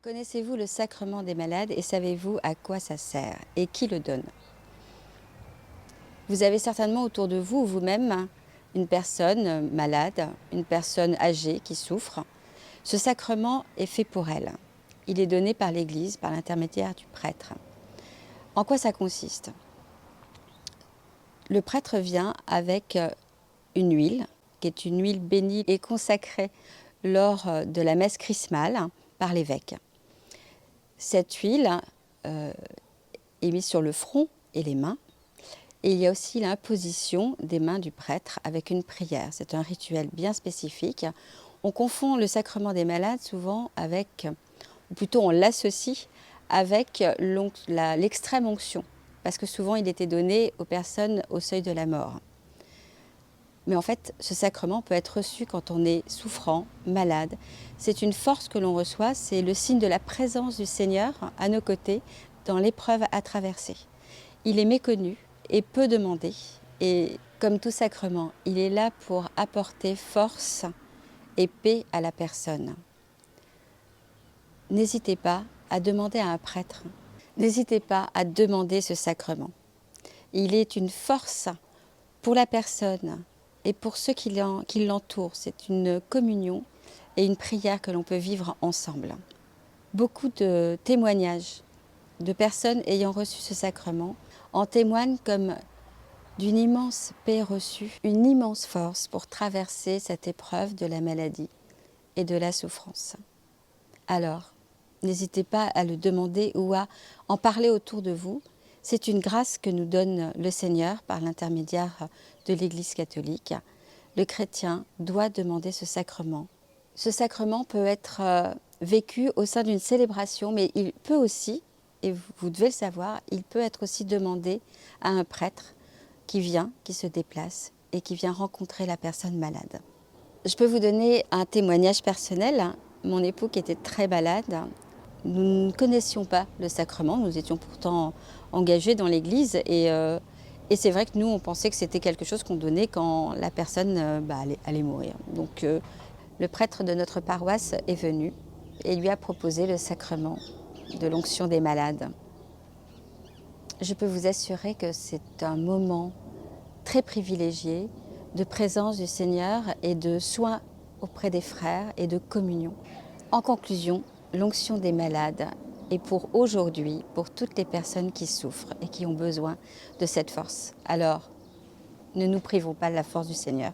Connaissez-vous le sacrement des malades et savez-vous à quoi ça sert et qui le donne? Vous avez certainement autour de vous ou vous-même une personne malade, une personne âgée qui souffre. Ce sacrement est fait pour elle. Il est donné par l'Église, par l'intermédiaire du prêtre. En quoi ça consiste? Le prêtre vient avec une huile, qui est une huile bénie et consacrée lors de la messe chrismale par l'évêque. Cette huile est mise sur le front et les mains. Et il y a aussi l'imposition des mains du prêtre avec une prière. C'est un rituel bien spécifique. On confond le sacrement des malades souvent avec, ou plutôt on l'associe avec l'extrême onction, parce que souvent il était donné aux personnes au seuil de la mort. Mais en fait, ce sacrement peut être reçu quand on est souffrant, malade. C'est une force que l'on reçoit, c'est le signe de la présence du Seigneur à nos côtés dans l'épreuve à traverser. Il est méconnu et peu demandé. Et comme tout sacrement, il est là pour apporter force et paix à la personne. N'hésitez pas à demander à un prêtre. N'hésitez pas à demander ce sacrement. Il est une force pour la personne et pour ceux qui l'entourent. C'est une communion et une prière que l'on peut vivre ensemble. Beaucoup de témoignages de personnes ayant reçu ce sacrement en témoignent comme d'une immense paix reçue, une immense force pour traverser cette épreuve de la maladie et de la souffrance. Alors, n'hésitez pas à le demander ou à en parler autour de vous. C'est une grâce que nous donne le Seigneur par l'intermédiaire de l'Église catholique. Le chrétien doit demander ce sacrement. Ce sacrement peut être vécu au sein d'une célébration, mais il peut aussi, et vous devez le savoir, il peut être aussi demandé à un prêtre qui vient, qui se déplace et qui vient rencontrer la personne malade. Je peux vous donner un témoignage personnel. Mon époux qui était très malade, nous ne connaissions pas le sacrement, nous étions pourtant engagés dans l'église et c'est vrai que nous on pensait que c'était quelque chose qu'on donnait quand la personne allait mourir. Donc le prêtre de notre paroisse est venu et lui a proposé le sacrement de l'onction des malades. Je peux vous assurer que c'est un moment très privilégié de présence du Seigneur et de soins auprès des frères et de communion. En conclusion, l'onction des malades est pour aujourd'hui, pour toutes les personnes qui souffrent et qui ont besoin de cette force. Alors, ne nous privons pas de la force du Seigneur.